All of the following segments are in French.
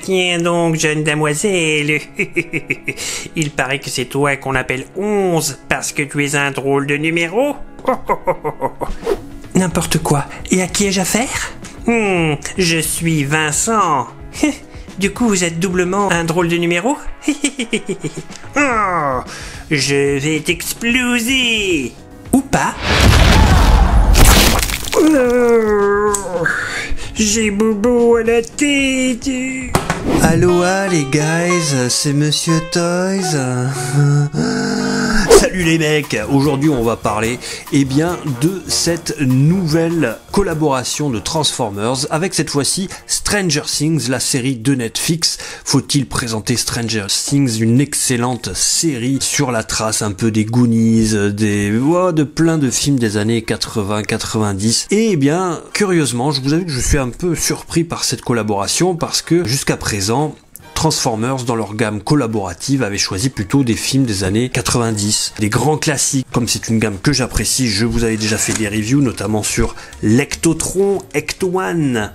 Tiens donc, jeune demoiselle. Il paraît que c'est toi qu'on appelle 11 parce que tu es un drôle de numéro. N'importe quoi. Et à qui ai-je affaire? Je suis Vincent. Du coup, vous êtes doublement un drôle de numéro? Oh, je vais t'exploser. Ou pas? J'ai bobo à la tête. Aloha les guys, c'est Monsieur Toys. Salut les mecs, aujourd'hui on va parler de cette nouvelle collaboration de Transformers avec cette fois-ci Stranger Things, la série de Netflix. Faut-il présenter Stranger Things, une excellente série sur la trace un peu des Goonies, de plein de films des années 80-90. Et curieusement, je vous avoue que je suis un peu surpris par cette collaboration parce que jusqu'à présent, Transformers, dans leur gamme collaborative, avait choisi plutôt des films des années 90, des grands classiques. Comme c'est une gamme que j'apprécie, je vous avais déjà fait des reviews, notamment sur l'Ectotron, Ecto-One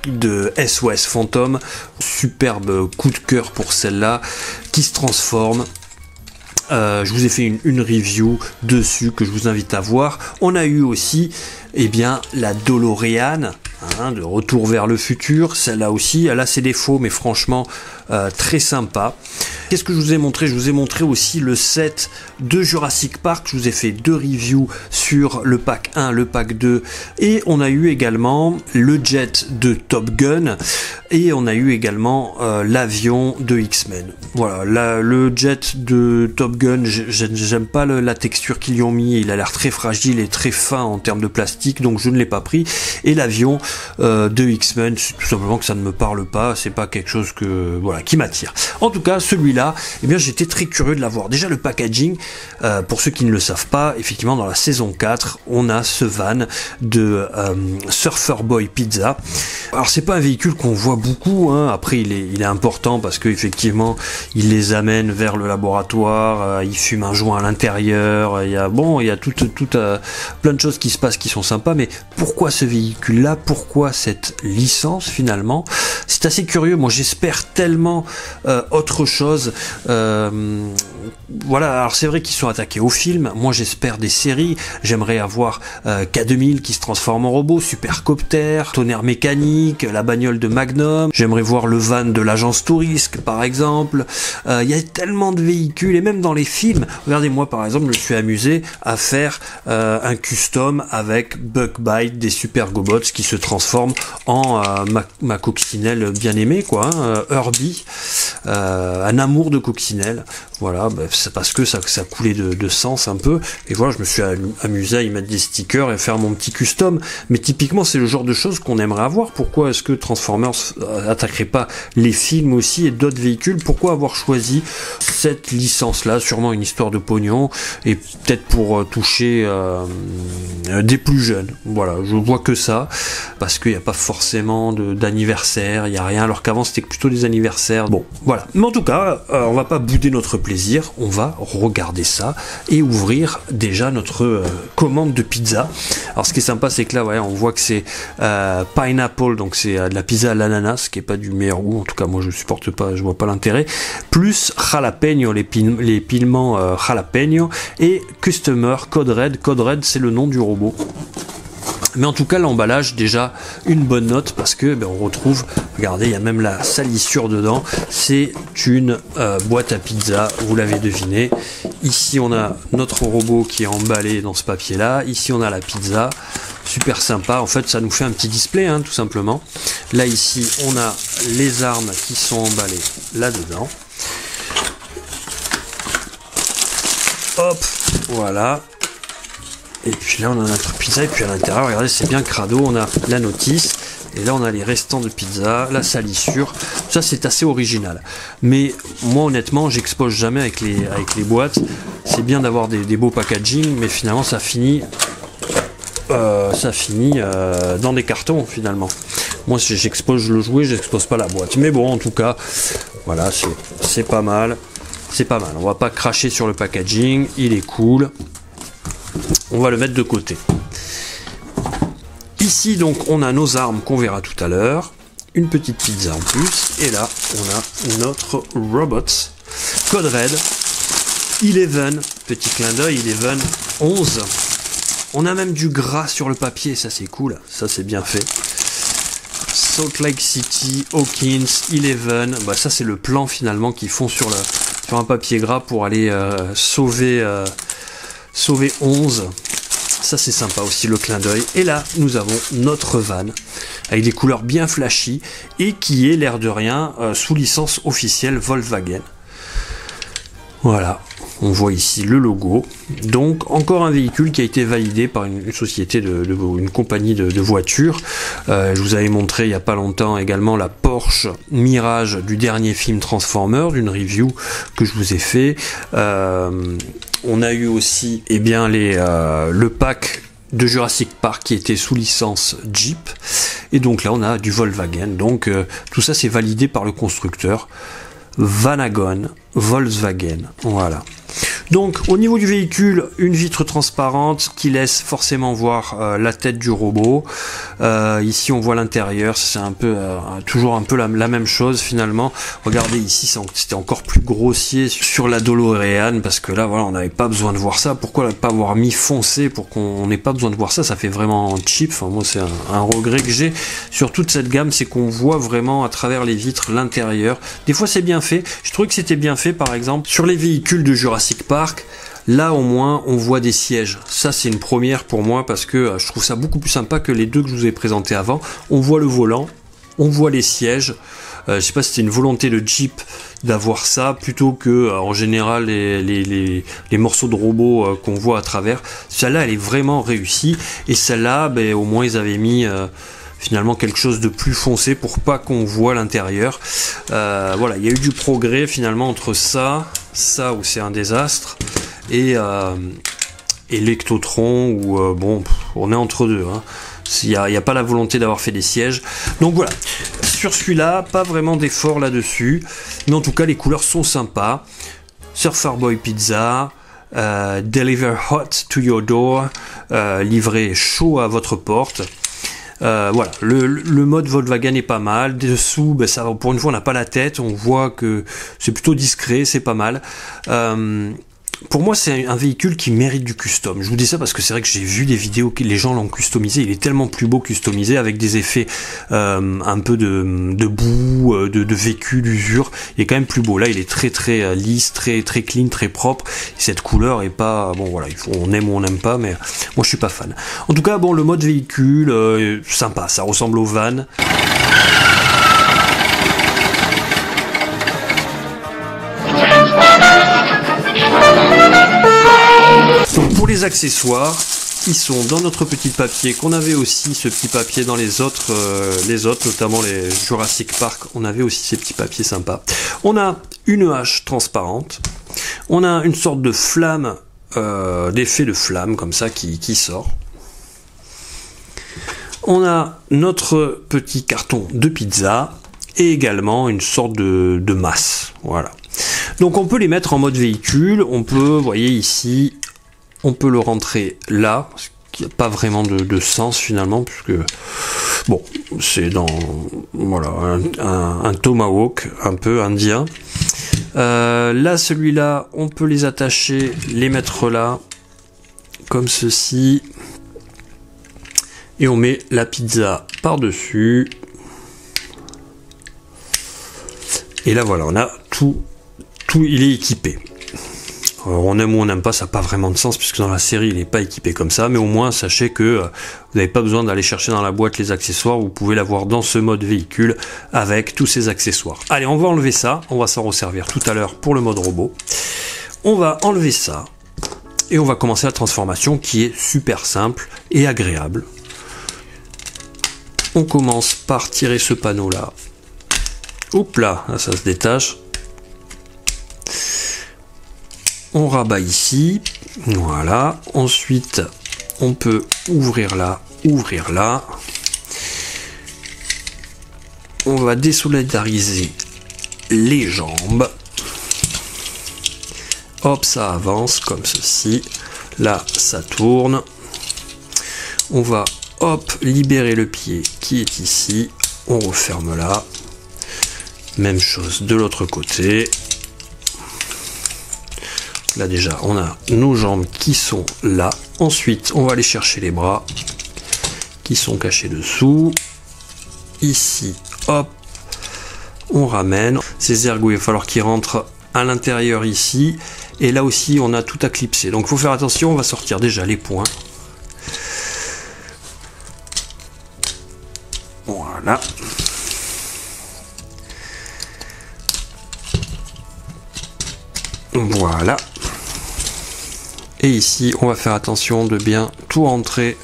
de SOS Phantom. Superbe coup de cœur pour celle-là, qui se transforme. Je vous ai fait une review dessus que je vous invite à voir. On a eu aussi la DeLorean, de Retour vers le futur. Celle-là aussi, elle a ses défauts, mais franchement très sympa. Qu'est-ce que je vous ai montré? Je vous ai montré aussi le set de Jurassic Park. Je vous ai fait 2 reviews sur le pack 1, le pack 2, et on a eu également le jet de Top Gun, et on a eu également l'avion de X-Men. Voilà, le jet de Top Gun, j'aime pas la texture qu'ils y ont mis, il a l'air très fragile et très fin en termes de plastique, donc je ne l'ai pas pris. Et l'avion de X-Men, c'est tout simplement que ça ne me parle pas, c'est pas quelque chose qui m'attire. En tout cas, celui-là, j'étais très curieux de l'avoir. Déjà, le packaging, pour ceux qui ne le savent pas, effectivement, dans la saison 4, on a ce van de Surfer Boy Pizza. Alors, c'est pas un véhicule qu'on voit beaucoup, Après, il est important parce que effectivement, il les amène vers le laboratoire, il fume un joint à l'intérieur, il y a plein de choses qui se passent qui sont sympas, mais pourquoi ce véhicule-là? Pourquoi cette licence, finalement? C'est assez curieux. Moi, j'espère tellement autre chose. Alors c'est vrai qu'ils sont attaqués au film. Moi, j'espère des séries. J'aimerais avoir K2000 qui se transforme en robot, Supercopter, Tonnerre mécanique, la bagnole de Magnum. J'aimerais voir le van de l'agence Touriste, par exemple. Il y a tellement de véhicules, et même dans les films. Regardez, moi, par exemple, je me suis amusé à faire un custom avec Bugbite des Super Gobots qui se transforme en ma coccinelle bien aimée, Herbie, un amour de coccinelle. Voilà, c'est parce que ça coulait de sens un peu, et voilà, je me suis amusé à y mettre des stickers et faire mon petit custom. Mais typiquement, c'est le genre de choses qu'on aimerait avoir. Pourquoi est-ce que Transformers attaquerait pas les films aussi et d'autres véhicules? Pourquoi avoir choisi cette licence-là? Sûrement une histoire de pognon, et peut-être pour toucher des plus jeunes. Voilà, je vois que ça, parce qu'il n'y a pas forcément d'anniversaire, il n'y a rien, alors qu'avant c'était plutôt des anniversaires. Bon, voilà. Mais en tout cas, on va pas bouder notre plaisir, on va regarder ça et ouvrir déjà notre commande de pizza. Alors ce qui est sympa, c'est que là, on voit que c'est pineapple, donc c'est de la pizza à l'ananas, qui est pas du meilleur goût, en tout cas moi je supporte pas, je vois pas l'intérêt, plus jalapeno, les piments jalapeno, et customer code red, c'est le nom du robot. Mais en tout cas, l'emballage, déjà une bonne note, parce que on retrouve, regardez, il y a même la salissure dedans. C'est une boîte à pizza, vous l'avez deviné. Ici on a notre robot qui est emballé dans ce papier là. Ici on a la pizza, super sympa. En fait, ça nous fait un petit display, tout simplement. Là ici on a les armes qui sont emballées là dedans. Hop, voilà. Et puis là on a notre pizza, et puis à l'intérieur, regardez, c'est bien crado, on a la notice, et là on a les restants de pizza, la salissure. Ça c'est assez original, mais moi honnêtement j'expose jamais avec les boîtes. C'est bien d'avoir des beaux packaging, mais finalement ça finit dans des cartons finalement. Moi j'expose le jouet, j'expose pas la boîte, mais bon, en tout cas voilà, c'est pas mal, on va pas cracher sur le packaging, il est cool. On va le mettre de côté. Ici donc on a nos armes qu'on verra tout à l'heure. une petite pizza en plus. Et là, on a notre Robots Code Red 11, petit clin d'œil, 11. On a même du gras sur le papier, ça c'est cool, ça c'est bien fait. Salt Lake City, Hawkins, 11, bah ça c'est le plan finalement qu'ils font sur un papier gras pour aller sauver 11. Ça c'est sympa aussi le clin d'œil. Et là nous avons notre van avec des couleurs bien flashy et qui est l'air de rien sous licence officielle Volkswagen. Voilà, on voit ici le logo. Donc encore un véhicule qui a été validé par une société une compagnie de voitures. Je vous avais montré il n'y a pas longtemps également la Porsche Mirage du dernier film Transformers, d'une review que je vous ai fait. On a eu aussi le pack de Jurassic Park qui était sous licence Jeep. Et donc là on a du Volkswagen. Donc tout ça c'est validé par le constructeur Vanagon Volkswagen. Voilà. Donc au niveau du véhicule, une vitre transparente qui laisse forcément voir la tête du robot. Ici on voit l'intérieur, c'est un peu toujours un peu la même chose finalement. Regardez ici, c'était encore plus grossier sur la DeLorean parce que là voilà, on n'avait pas besoin de voir ça. Pourquoi pas avoir mis foncé pour qu'on n'ait pas besoin de voir ça? Ça fait vraiment cheap. Enfin, moi c'est un regret que j'ai sur toute cette gamme, c'est qu'on voit vraiment à travers les vitres l'intérieur. Des fois c'est bien fait. Je trouvais que c'était bien fait par exemple sur les véhicules de Jurassic Park. Là au moins on voit des sièges, ça c'est une première pour moi parce que je trouve ça beaucoup plus sympa que les deux que je vous ai présentés avant. On voit le volant, on voit les sièges. Je sais pas si c'était une volonté de Jeep d'avoir ça plutôt que en général les morceaux de robots qu'on voit à travers. Celle-là elle est vraiment réussie et celle-là au moins ils avaient mis finalement quelque chose de plus foncé pour pas qu'on voit l'intérieur. Voilà, il y a eu du progrès finalement entre ça où c'est un désastre et l'Ectotron où bon on est entre deux. Hein. Il n'y a pas la volonté d'avoir fait des sièges. Donc voilà, sur celui-là, pas vraiment d'effort là-dessus. Mais en tout cas, les couleurs sont sympas. Surfer Boy Pizza, Deliver Hot to Your Door, livré chaud à votre porte. Voilà, le mode Volkswagen est pas mal. Dessous, ça, pour une fois, on n'a pas la tête. On voit que c'est plutôt discret, c'est pas mal. Pour moi, c'est un véhicule qui mérite du custom. Je vous dis ça parce que c'est vrai que j'ai vu des vidéos que les gens l'ont customisé. Il est tellement plus beau customisé avec des effets un peu de boue, de vécu, d'usure. Il est quand même plus beau. Là, il est très très lisse, très très clean, très propre. Et cette couleur est pas bon. Voilà, on aime ou on n'aime pas, mais moi je suis pas fan. En tout cas, bon, le mode véhicule, sympa. Ça ressemble au van. Donc pour les accessoires, ils sont dans notre petit papier qu'on avait aussi, ce petit papier dans les autres, notamment les Jurassic Park, on avait aussi ces petits papiers sympas. On a une hache transparente, on a une sorte de flamme, d'effet de flamme comme ça qui sort. On a notre petit carton de pizza et également une sorte de masse. Voilà. Donc on peut les mettre en mode véhicule, on peut, vous voyez ici, on peut le rentrer là, ce qui n'a pas vraiment de sens finalement, puisque bon, c'est dans voilà un tomahawk un peu indien. Là, celui-là, on peut les attacher, les mettre là, comme ceci, et on met la pizza par-dessus. Et là, voilà, on a tout, il est équipé. Alors, on aime ou on n'aime pas, ça n'a pas vraiment de sens puisque dans la série il n'est pas équipé comme ça, mais au moins sachez que vous n'avez pas besoin d'aller chercher dans la boîte les accessoires, vous pouvez l'avoir dans ce mode véhicule avec tous ces accessoires. Allez, on va enlever ça, on va s'en resservir tout à l'heure pour le mode robot. On va enlever ça et on va commencer la transformation qui est super simple et agréable. On commence par tirer ce panneau là. Hop là, ça se détache. On rabat ici, voilà. Ensuite, on peut ouvrir là, ouvrir là. On va désolidariser les jambes. Hop, ça avance comme ceci. Là, ça tourne. On va, hop, libérer le pied qui est ici. on referme là. Même chose de l'autre côté. Là déjà, on a nos jambes qui sont là. Ensuite, on va aller chercher les bras qui sont cachés dessous. Ici, hop, on ramène. Ces ergots, il va falloir qu'ils rentrent à l'intérieur ici. Et là aussi, on a tout à clipser. Donc, il faut faire attention. On va sortir déjà les points. Voilà. Voilà. Et ici, on va faire attention de bien tout rentrer.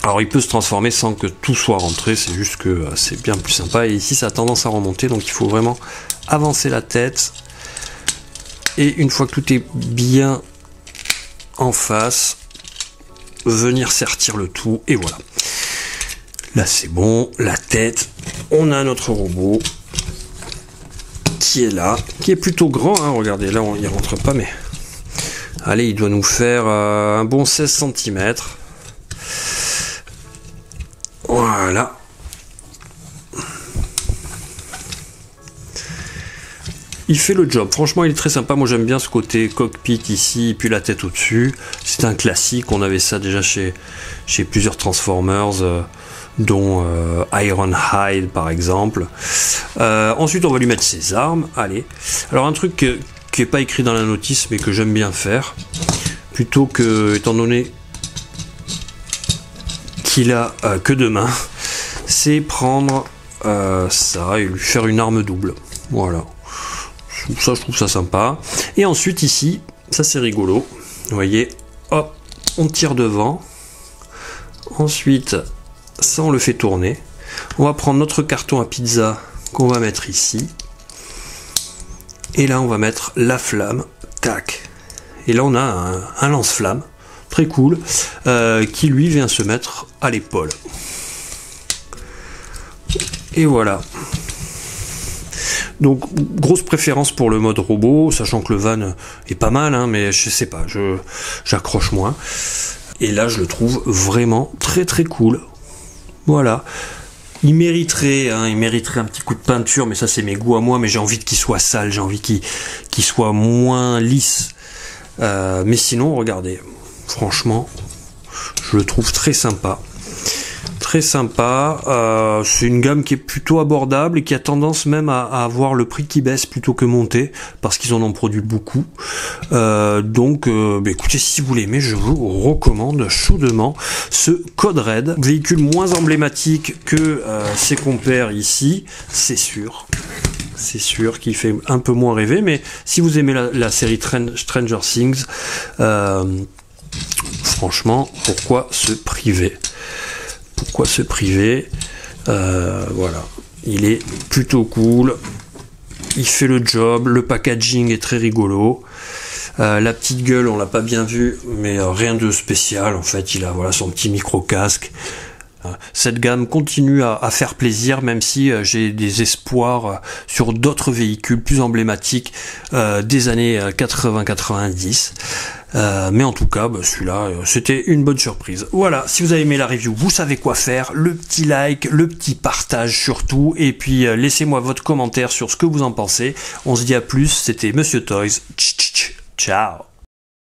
Alors, il peut se transformer sans que tout soit rentré. C'est juste que c'est bien plus sympa. Et ici, ça a tendance à remonter. Donc, il faut vraiment avancer la tête. Et une fois que tout est bien en face, venir sertir le tout. Et voilà. Là, c'est bon. La tête. On a notre robot qui est là, qui est plutôt grand, hein. Regardez, là, il rentre pas, mais... Allez, il doit nous faire un bon 16 cm. Voilà. Il fait le job. Franchement, il est très sympa. Moi, j'aime bien ce côté cockpit ici, et puis la tête au-dessus. C'est un classique. On avait ça déjà chez plusieurs Transformers, dont Ironhide, par exemple. Ensuite, on va lui mettre ses armes. Allez. Alors, un truc qui n'est pas écrit dans la notice, mais que j'aime bien faire, plutôt que, étant donné qu'il a que deux mains, c'est prendre ça et lui faire une arme double. Voilà. Ça, je trouve ça sympa. Et ensuite, ici, ça c'est rigolo. Vous voyez, hop, on tire devant. Ensuite, ça, on le fait tourner. On va prendre notre carton à pizza qu'on va mettre ici. Et là, on va mettre la flamme. Tac. Et là, on a un lance-flamme. Très cool. Qui, lui, vient se mettre à l'épaule. Et voilà. Donc, grosse préférence pour le mode robot, sachant que le van est pas mal, hein, mais je sais pas, j'accroche moins. Et là, je le trouve vraiment très très cool. Voilà. Il mériterait un petit coup de peinture, mais ça c'est mes goûts à moi, mais j'ai envie qu'il soit sale, j'ai envie qu'il soit moins lisse. Mais sinon, regardez, franchement, je le trouve très sympa. Très sympa, c'est une gamme qui est plutôt abordable et qui a tendance même à avoir le prix qui baisse plutôt que monter, parce qu'ils en ont produit beaucoup. Donc écoutez, si vous l'aimez, je vous recommande chaudement ce Code Red, véhicule moins emblématique que ses compères ici, c'est sûr. C'est sûr qu'il fait un peu moins rêver, mais si vous aimez la série Stranger Things, franchement, pourquoi se priver ? Pourquoi se priver? Voilà, il est plutôt cool, il fait le job, le packaging est très rigolo. La petite gueule, on l'a pas bien vu, mais rien de spécial. En fait, il a voilà son petit micro casque. Cette gamme continue à faire plaisir, même si j'ai des espoirs sur d'autres véhicules plus emblématiques des années 80-90. Mais en tout cas, celui-là, c'était une bonne surprise. Voilà, si vous avez aimé la review, vous savez quoi faire. Le petit like, le petit partage surtout. Et puis, laissez-moi votre commentaire sur ce que vous en pensez. On se dit à plus, c'était Monsieur Toys. Ciao.